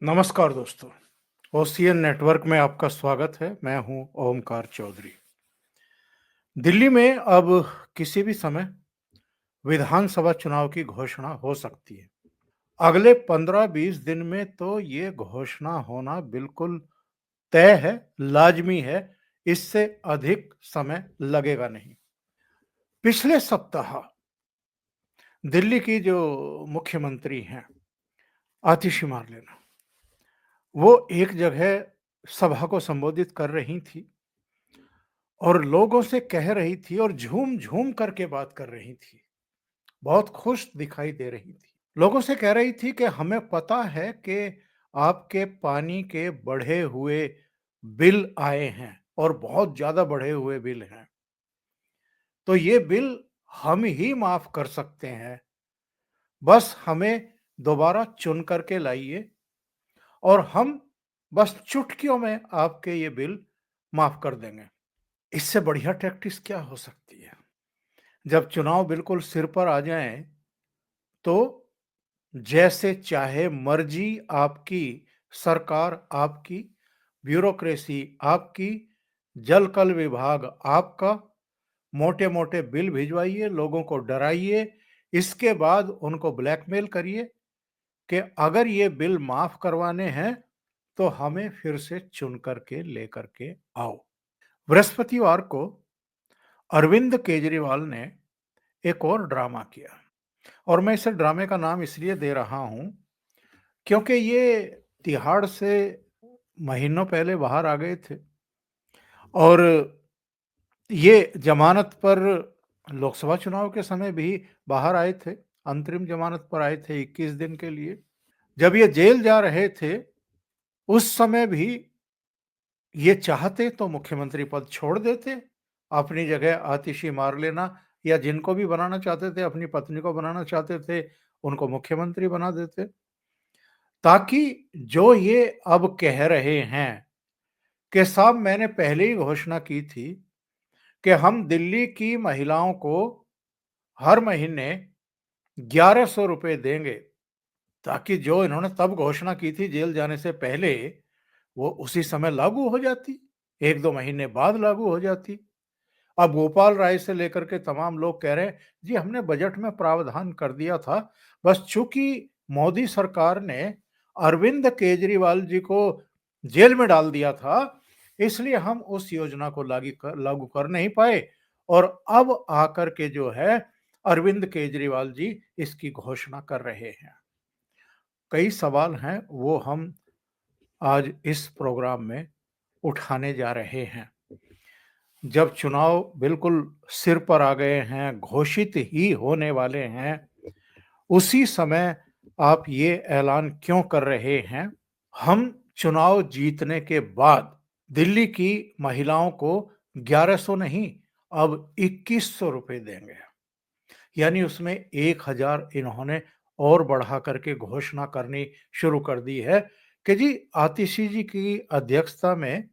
नमस्कार दोस्तों, OCN network में आपका स्वागत है। मैं हूं ओमकार चौधरी। दिल्ली में अब किसी भी समय विधानसभा चुनाव की घोषणा हो सकती है। अगले 15-20 दिन में तो ये घोषणा होना बिल्कुल तय है, लाज़मी है। इससे अधिक समय लगेगा नहीं। पिछले सप्ताह दिल्ली की जो मुख्यमंत्री हैं, आतिशी मार्लेना, वो एक जगह सभा को संबोधित कर रही थी और लोगों से कह रही थी और झूम-झूम करके बात कर रही थी। बहुत खुश दिखाई दे रही थी। लोगों से कह रही थी कि हमें पता है कि आपके पानी के बढ़े हुए बिल आए हैं और बहुत ज़्यादा बढ़े हुए बिल हैं। तो ये बिल हम ही माफ़ कर सकते हैं। बस हमें दोबारा चुन कर के लाइए और हम बस चुटकियों में आपके ये बिल माफ़ कर देंगे। इससे बढ़िया टैक्टिस क्या हो सकती है? जब चुनाव बिल्कुल सिर पर आ जाएँ, तो जैसे चाहे मर्जी आपकी, सरकार आपकी, ब्यूरोक्रेसी आपकी, जल-कल विभाग आपका, मोटे-मोटे बिल भिजवाइए, लोगों को डराइए, इसके बाद उनको ब्लैकमेल करिए कि अगर ये बिल माफ़ करवाने हैं, तो हमें फिर से चुन कर के लेकर के आओ। बृहस्पतिवार को अरविंद केजरीवाल ने एक और ड्रामा किया और मैं इसे ड्रामे का नाम इसलिए दे रहा हूं क्योंकि ये तिहाड़ से महीनों पहले बाहर आ गए थे और ये जमानत पर लोकसभा चुनाव के समय भी बाहर आए थे। अंतरिम जमानत पर आए थे 21 दिन के लिए। जब ये जेल जा रहे थे, उस समय भी ये चाहते तो मुख्यमंत्री पद छोड़ देते, अपनी जगह आतिशी मार लेना या जिनको भी बनाना चाहते थे, अपनी पत्नी को बनाना चाहते थे, उनको मुख्यमंत्री बना देते। ताकि जो ये अब कह रहे हैं कि साहब मैंने पहले ही घोषणा की थी कि हम दिल्ली की महिलाओं को हर महीने 1100 रुपए देंगे, ताकि जो इन्होंने तब घोषणा की थी जेल जाने से पहले, वो उसी समय लागू हो जाती, 1-2 महीने बाद लागू हो जाती। अब गोपाल राय से लेकर के तमाम लोग कह रहे हैं, जी हमने बजट में प्रावधान कर दिया था, बस चूँकि मोदी सरकार ने अरविंद केजरीवाल जी को जेल में डाल दिया था, इसलिए हम उस योजना को लागू कर नहीं पाए और अब आकर के जो है अरविंद केजरीवाल जी इसकी घोषणा कर रहे हैं। कई सवाल हैं, वो हम आज इस प्रोग्राम में उठाने जा रहे हैं। जब चुनाव बिल्कुल सिर पर आ गए हैं, घोषित ही होने वाले हैं, उसी समय आप ये ऐलान क्यों कर रहे हैं? हम चुनाव जीतने के बाद दिल्ली की महिलाओं को 1100 नहीं, अब 2100 रुपए देंगे। यानी उसमें 1000 इन्होंने और बढ़ा करके घोषणा करनी शुरू कर दी है कि जी आतिशी जी की अध्यक्षता में,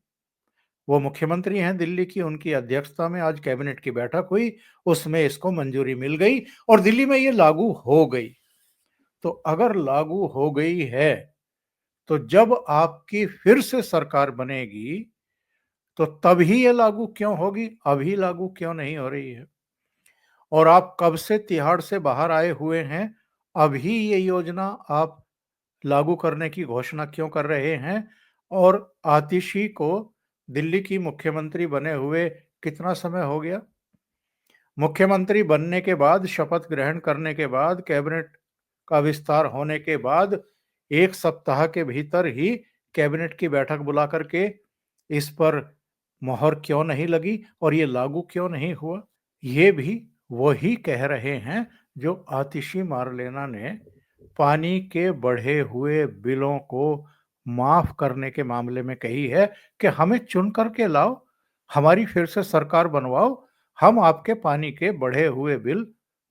वो मुख्यमंत्री हैं दिल्ली की, उनकी अध्यक्षता में आज कैबिनेट की बैठक हुई, उसमें इसको मंजूरी मिल गई और दिल्ली में ये लागू हो गई। तो अगर लागू हो गई है, तो जब आपकी फिर से सरकार बनेगी, तो तभी ये लागू क्यों होगी? अभी लागू क्यों नहीं हो रही है? और आप कब से तिहाड़ से बाहर आए हुए हैं, अभी ये योजना आप लागू करने की घोषणा क्यों कर रहे हैं? और आतिशी को दिल्ली की मुख्यमंत्री बने हुए कितना समय हो गया? मुख्यमंत्री बनने के बाद, शपथ ग्रहण करने के बाद, कैबिनेट का विस्तार होने के बाद 1 सप्ताह के भीतर ही कैबिनेट की बैठक बुला करके इस पर मोहर क्यों नहीं लगी और ये लागू क्यों नहीं हुआ? ये भी वही कह रहे हैं जो आतिशी मार्लेना ने पानी के बढ़े हुए बिलों को माफ करने के मामले में कही है कि हमें चुन कर के लाओ, हमारी फिर से सरकार बनवाओ, हम आपके पानी के बढ़े हुए बिल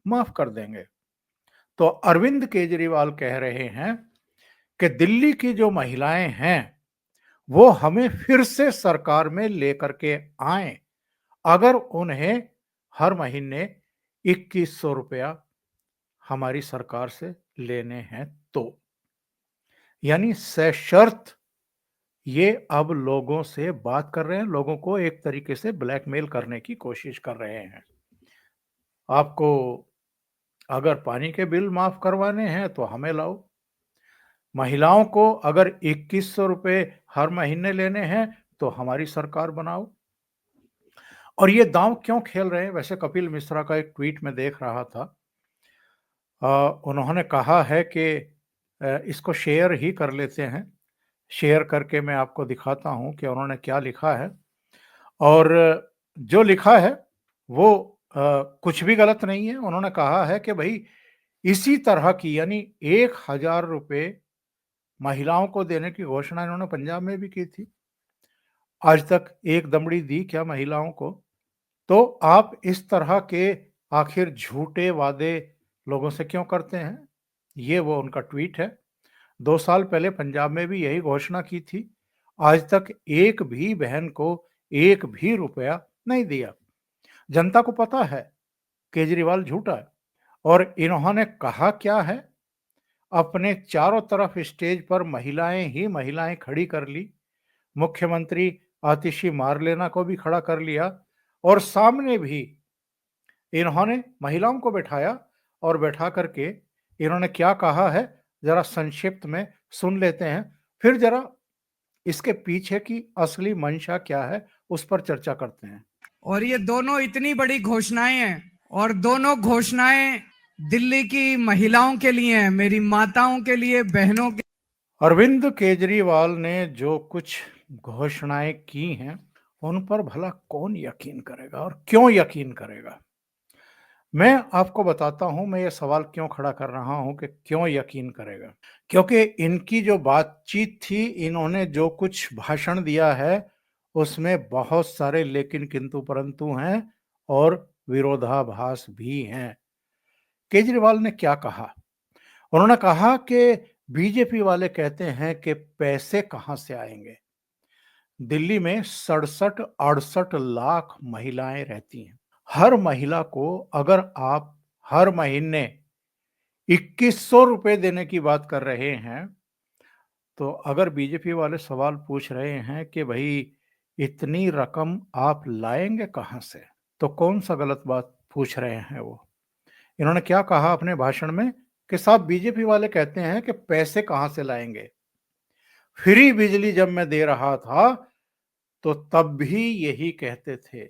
माफ कर देंगे। तो अरविंद केजरीवाल कह रहे हैं कि दिल्ली की जो महिलाएं हैं, वो हमें फिर से सरकार में लेकर के आएं, अगर उन्हें हर महीने 2100 रुपया हमारी सरकार से लेने हैं तो। यानी सशर्त ये अब लोगों से बात कर रहे हैं, लोगों को एक तरीके से ब्लैकमेल करने की कोशिश कर रहे हैं। आपको अगर पानी के बिल माफ करवाने हैं तो हमें लाओ। महिलाओं को अगर 2100 रुपए हर महीने लेने हैं तो हमारी सरकार बनाओ। और ये दांव क्यों खेल रहे हैं? वैसे कपिल मिश्रा का एक ट्वीट में देख रहा था। उन्होंने कहा है कि इसको शेयर ही कर लेते हैं। शेयर करके मैं आपको दिखाता हूँ कि उन्होंने क्या लिखा है। और जो लिखा है वो कुछ भी गलत नहीं है। उन्होंने कहा है कि भई इसी तरह की यानी 1000 रुपए महिलाओं को देने की घोषणा इन्होंने पंजाब में भी की थी। आज तक एक दमड़ी दी क्या महिलाओं को? तो आप इस तरह के आखिर झूठे वादे लोगों से क्यों करते हैं? ये वो उनका ट्वीट है। 2 साल पहले पंजाब में भी यही घोषणा की थी। आज तक एक भी बहन को एक भी रुपया नहीं दिया। जनता को पता है केजरीवाल झूठा है। और इन्होंने कहा क्या है? अपने चारों तरफ स्टेज पर महिलाएं ही महिलाएं खड़ी कर ली। मुख्यमंत्री आतिशी मारलेना को भी खड़ा कर लिया और सामने भी इन्होंने महिलाओं को बैठाया और बैठा करके इन्होंने क्या कहा है जरा संक्षिप्त में सुन लेते हैं, फिर जरा इसके पीछे की असली मंशा क्या है उस पर चर्चा करते हैं। और ये दोनों इतनी बड़ी घोषणाएं हैं और दोनों घोषणाएं दिल्ली की महिलाओं के लिए हैं, मेरी माताओं के लिए, बहनों के। अरविंद केजरीवाल ने जो कुछ घोषणाएं की हैं उन पर भला कौन यकीन करेगा और क्यों यकीन करेगा? मैं आपको बताता हूं, मैं ये सवाल क्यों खड़ा कर रहा हूं कि क्यों यकीन करेगा। क्योंकि इनकी जो बातचीत थी, इन्होंने जो कुछ भाषण दिया है उसमें बहुत सारे लेकिन किंतु परंतु हैं और विरोधाभास भी हैं। केजरीवाल ने क्या कहा? उन्होंने कहा कि बीजेपी वाले कहते हैं कि पैसे कहां से आएंगे। दिल्ली में 67-68 लाख महिलाएं रहती हैं। हर महिला को अगर आप हर महीने 2100 रुपए देने की बात कर रहे हैं, तो अगर बीजेपी वाले सवाल पूछ रहे हैं कि भाई इतनी रकम आप लाएंगे कहां से, तो कौन सा गलत बात पूछ रहे हैं वो? इन्होंने क्या कहा अपने भाषण में कि साहब बीजेपी वाले कहते हैं कि पैसे कहां से लाएंगे। फ्री बिजली जब मैं दे रहा था तो तब भी यही कहते थे,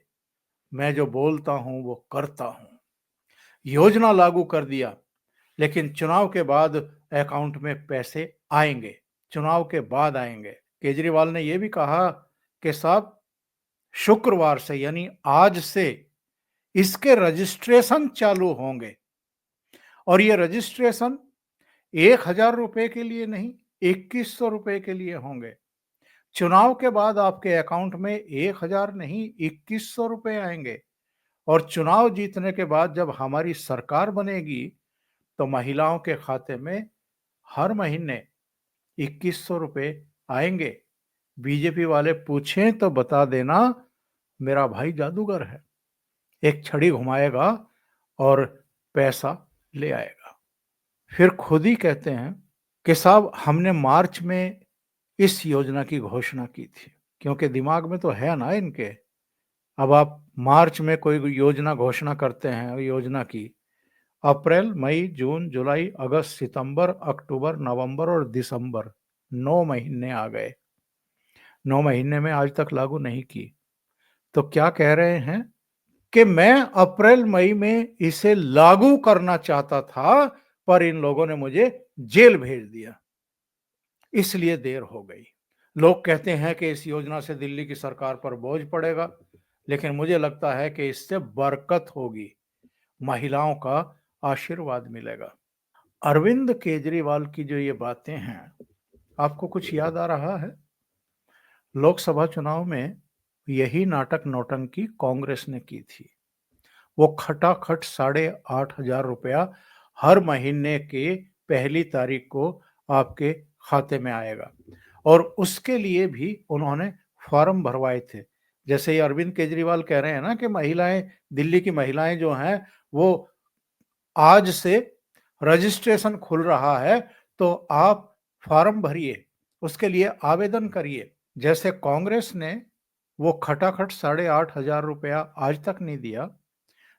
मैं जो बोलता हूं वो करता हूं। योजना लागू कर दिया, लेकिन चुनाव के बाद अकाउंट में पैसे आएंगे, चुनाव के बाद आएंगे। केजरीवाल ने यह भी कहा कि साहब शुक्रवार से यानी आज से इसके रजिस्ट्रेशन चालू होंगे और ये रजिस्ट्रेशन 1000 रुपए के लिए नहीं, 2100 रुपए के लिए होंगे। चुनाव के बाद आपके अकाउंट में 1000 नहीं 2100 रुपए आएंगे और चुनाव जीतने के बाद जब हमारी सरकार बनेगी तो महिलाओं के खाते में हर महीने 2100 रुपए आएंगे। बीजेपी वाले पूछें तो बता देना मेरा भाई जादूगर है, एक छड़ी घुमाएगा और पैसा ले आएगा। फिर खुद ही कहते हैं कि साहब हमने मार्च में इस योजना की घोषणा की थी, क्योंकि दिमाग में तो है ना इनके। अब आप मार्च में कोई योजना घोषणा करते हैं, योजना की अप्रैल मई जून जुलाई अगस्त सितंबर अक्टूबर नवंबर और दिसंबर 9 महीने आ गए, 9 महीने में आज तक लागू नहीं की। तो क्या कह रहे हैं कि मैं अप्रैल मई में इसे लागू करना चाहता था पर इन लोगों ने मुझे जेल भेज दिया, इसलिए देर हो गई। लोग कहते हैं कि इस योजना से दिल्ली की सरकार पर बोझ पड़ेगा, लेकिन मुझे लगता है कि इससे बरकत होगी, महिलाओं का आशीर्वाद मिलेगा। अरविंद केजरीवाल की जो ये बातें हैं, आपको कुछ याद आ रहा है? लोकसभा चुनाव में यही नाटक नौटंकी कांग्रेस ने की थी। वो खटाखट 8,500 रुपया हर महीने के पहली तारीख को आपके खाते में आएगा और उसके लिए भी उन्होंने फॉर्म भरवाए थे। जैसे ये अरविंद केजरीवाल कह रहे हैं ना कि महिलाएं, दिल्ली की महिलाएं जो हैं वो आज से रजिस्ट्रेशन खुल रहा है तो आप फॉर्म भरिए, उसके लिए आवेदन करिए। जैसे कांग्रेस ने वो खटाखट 8,500 रुपया आज तक नहीं दिया।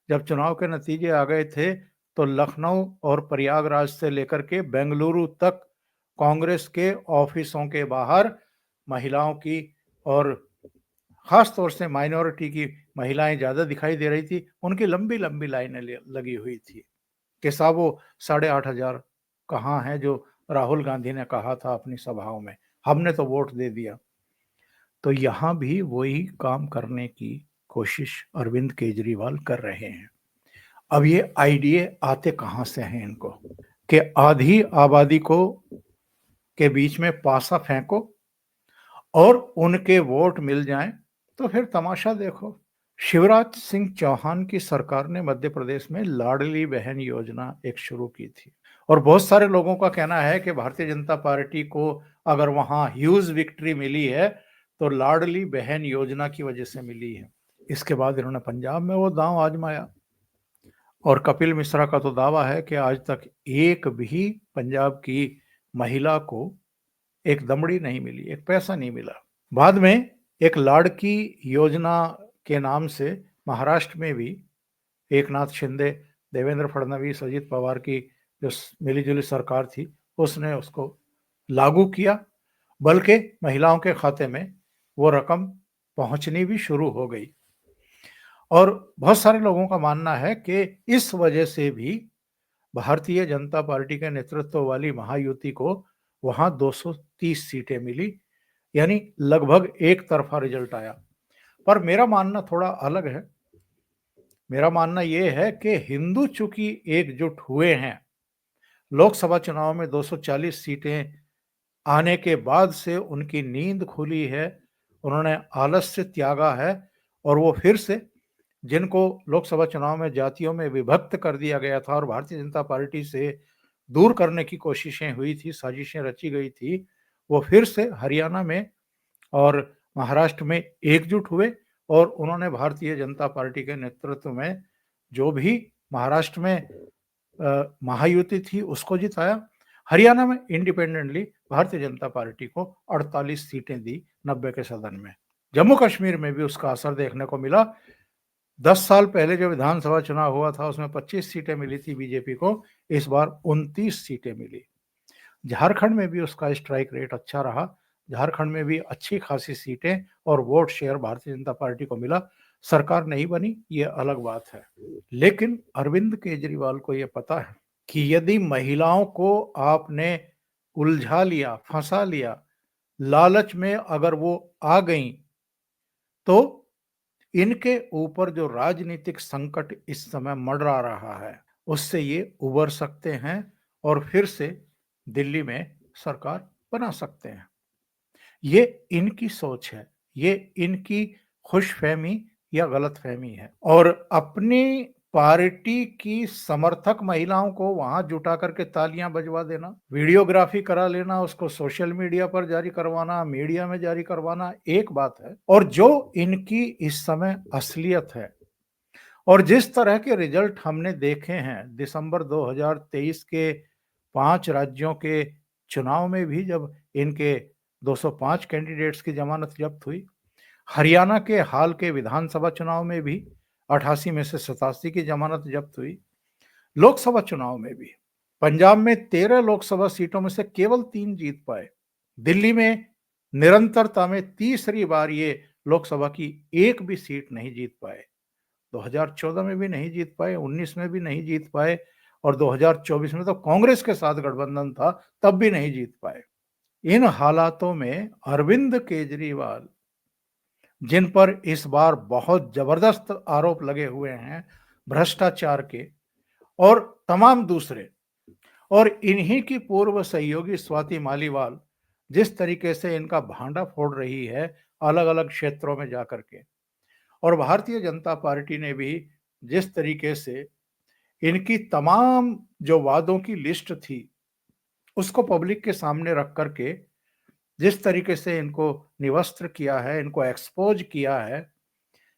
जब चुनाव के नतीजे आ गए थे तो लखनऊ और प्रयागराज से लेकर के बेंगलुरु तक कांग्रेस के ऑफिसों के बाहर महिलाओं की और खास तौर से माइनॉरिटी की महिलाएं ज्यादा दिखाई दे रही थी। उनकी लंबी लंबी लाइनें लगी हुई थी कि साहब वो 8,500 कहाँ है जो राहुल गांधी ने कहा था अपनी सभाओं में, हमने तो वोट दे दिया। तो यहां भी वही काम करने की कोशिश अरविंद केजरीवाल कर रहे हैं। अब ये आइडिया आते कहां से हैं इनको कि आधी आबादी को के बीच में पासा फेंको और उनके वोट मिल जाएं तो फिर तमाशा देखो। शिवराज सिंह चौहान की सरकार ने मध्य प्रदेश में लाडली बहन योजना एक शुरू की थी और बहुत सारे लोगों का कहना है कि भारतीय जनता पार्टी को अगर वहां ह्यूज विक्ट्री मिली है तो लाडली बहन योजना की वजह से मिली है। इसके बाद इन्होंने पंजाब में वो दांव आजमाया और कपिल मिश्रा का तो दावा है कि आज तक एक भी पंजाब की महिला को एक दमड़ी नहीं मिली, एक पैसा नहीं मिला। बाद में एक लाड़की योजना के नाम से महाराष्ट्र में भी एकनाथ शिंदे, देवेंद्र फडणवीस, अजित पवार की जो मिलीजुली सरकार थी उसने उसको लागू किया, बल्कि महिलाओं के खाते में वो रकम पहुंचनी भी शुरू हो गई। और बहुत सारे लोगों का मानना है कि इस वजह से भी भारतीय जनता पार्टी के नेतृत्व वाली महायुति को वहां 230 सीटें मिली, यानी लगभग एक तरफा रिजल्ट आया। पर मेरा मानना थोड़ा अलग है। मेरा मानना यह है कि हिंदू चूंकि एकजुट हुए हैं, लोकसभा चुनाव में 240 सीटें आने के बाद से उनकी नींद खुली है, उन्होंने आलस्य त्यागा है और वो फिर से जिनको लोकसभा चुनाव में जातियों में विभक्त कर दिया गया था और भारतीय जनता पार्टी से दूर करने की कोशिशें हुई थी, साजिशें रची गई थी, वो फिर से हरियाणा में और महाराष्ट्र में एकजुट हुए और उन्होंने भारतीय जनता पार्टी के नेतृत्व में जो भी महाराष्ट्र में महायुति थी उसको जिताया। हरियाणा में इंडिपेंडेंटली भारतीय जनता पार्टी को 48 सीटें दी 90 के सदन में। जम्मू कश्मीर में भी उसका असर देखने को मिला। 10 साल पहले जो विधानसभा चुनाव हुआ था उसमें 25 सीटें मिली थी बीजेपी को, इस बार 29 सीटें मिली। झारखंड में भी उसका स्ट्राइक रेट अच्छा रहा, झारखंड में भी अच्छी खासी सीटें और vote share Bharatiya Janata party को मिला। सरकार नहीं बनी, ये अलग बात है, लेकिन अरविंद केजरीवाल को ये पता है कि यदि महिलाओं को आपने उलझा लिया, फंसा लिया, लालच में अगर वो आ गई तो इनके ऊपर जो राजनीतिक संकट इस समय मंडरा रहा है उससे ये उबर सकते हैं और फिर से दिल्ली में सरकार बना सकते हैं। ये इनकी सोच है, ये इनकी खुशफहमी या गलतफहमी है। और अपनी पार्टी की समर्थक महिलाओं को वहां जुटा करके तालियां बजवा देना, वीडियोग्राफी करा लेना, उसको सोशल मीडिया पर जारी करवाना, मीडिया में जारी करवाना एक बात है, और जो इनकी इस समय असलियत है और जिस तरह के रिजल्ट हमने देखे हैं दिसंबर 2023 के 5 राज्यों के चुनाव में भी, जब इनके 205 कैंडिडेट्स की जमानत जब्त हुई, हरियाणा के हाल के विधानसभा चुनाव में भी 88 में से 87 की जमानत जब्त हुई, लोकसभा चुनाव में भी पंजाब में 13 लोकसभा सीटों में से केवल 3 जीत पाए, दिल्ली में निरंतरता में तीसरी बार ये लोकसभा की एक भी सीट नहीं जीत पाए, 2014 में भी नहीं जीत पाए, 19 में भी नहीं जीत पाए और 2024 में तो कांग्रेस के साथ गठबंधन था तब भी नहीं जीत पाए। इन हालातों में अरविंद केजरीवाल, जिन पर इस बार बहुत जबरदस्त आरोप लगे हुए हैं भ्रष्टाचार के और तमाम दूसरे, और इन्हीं की पूर्व सहयोगी स्वाति मालीवाल जिस तरीके से इनका भांडा फोड़ रही है अलग अलग क्षेत्रों में जाकर के, और भारतीय जनता पार्टी ने भी जिस तरीके से इनकी तमाम जो वादों की लिस्ट थी उसको पब्लिक के सामने रख करके जिस तरीके से इनको निवस्त्र किया है, इनको एक्सपोज किया है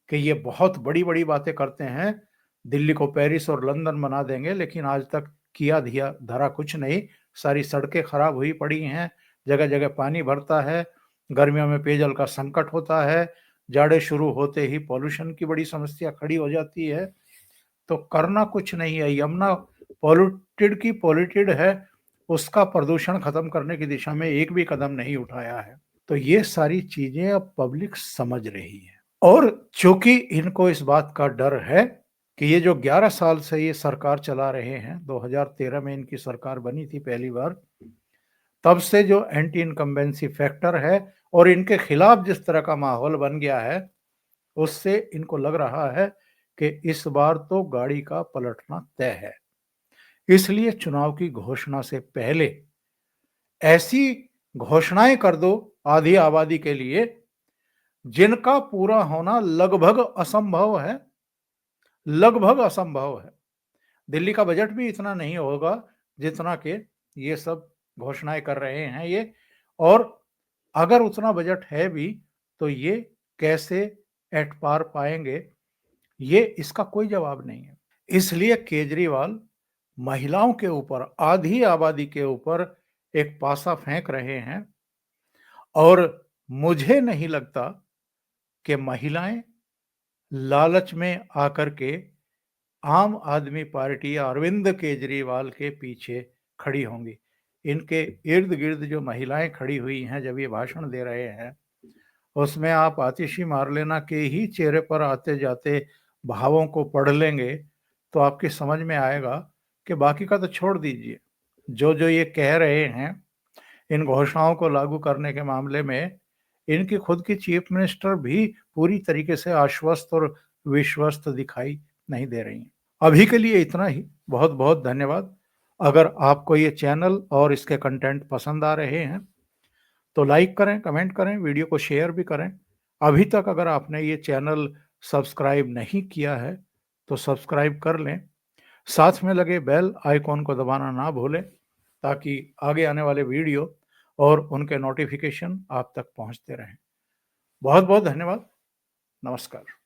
कि ये बहुत बड़ी बड़ी बातें करते हैं, दिल्ली को पेरिस और लंदन बना देंगे, लेकिन आज तक किया धिया धरा कुछ नहीं, सारी सड़कें खराब हुई पड़ी हैं, जगह जगह पानी भरता है, गर्मियों में पेयजल का संकट होता है, जाड़े शुरू होते ही पॉल्यूशन की बड़ी समस्या खड़ी हो जाती है। तो करना कुछ नहीं है, यमुना पॉल्यूटेड है, उसका प्रदूषण खत्म करने की दिशा में एक भी कदम नहीं उठाया है। तो ये सारी चीजें अब पब्लिक समझ रही है, और चूंकि इनको इस बात का डर है कि ये जो 11 साल से ये सरकार चला रहे हैं, 2013 में इनकी सरकार बनी थी पहली बार, तब से जो एंटी इनकम्बेंसी फैक्टर है और इनके खिलाफ जिस तरह का माहौल बन गया है, उससे इनको लग रहा है कि इस बार तो गाड़ी का पलटना तय है। इसलिए चुनाव की घोषणा से पहले ऐसी घोषणाएं कर दो आधी आबादी के लिए जिनका पूरा होना लगभग असंभव है, लगभग असंभव है। दिल्ली का बजट भी इतना नहीं होगा जितना कि ये सब घोषणाएं कर रहे हैं ये, और अगर उतना बजट है भी तो ये कैसे एट पार पाएंगे, ये इसका कोई जवाब नहीं है। इसलिए केजरीवाल महिलाओं के ऊपर, आधी आबादी के ऊपर एक पासा फेंक रहे हैं, और मुझे नहीं लगता कि महिलाएं लालच में आकर के आम आदमी पार्टी या अरविंद केजरीवाल के पीछे खड़ी होंगी। इनके इर्द गिर्द जो महिलाएं खड़ी हुई हैं जब ये भाषण दे रहे हैं, उसमें आप आतिशी मारलेना के ही चेहरे पर आते जाते भावों को पढ़ लेंगे तो आपकी समझ में आएगा कि बाकी का तो छोड़ दीजिए, जो जो ये कह रहे हैं इन घोषणाओं को लागू करने के मामले में, इनकी खुद की चीफ मिनिस्टर भी पूरी तरीके से आश्वस्त और विश्वस्त दिखाई नहीं दे रही हैं। अभी के लिए इतना ही। बहुत बहुत धन्यवाद। अगर आपको ये चैनल और इसके कंटेंट पसंद आ रहे हैं तो लाइक करें, कमेंट करें, वीडियो को शेयर भी करें। अभी तक अगर आपने ये चैनल सब्सक्राइब नहीं किया है तो सब्सक्राइब कर लें, साथ में लगे बेल आइकॉन को दबाना ना भूलें ताकि आगे आने वाले वीडियो और उनके नोटिफिकेशन आप तक पहुंचते रहें। बहुत बहुत धन्यवाद। नमस्कार।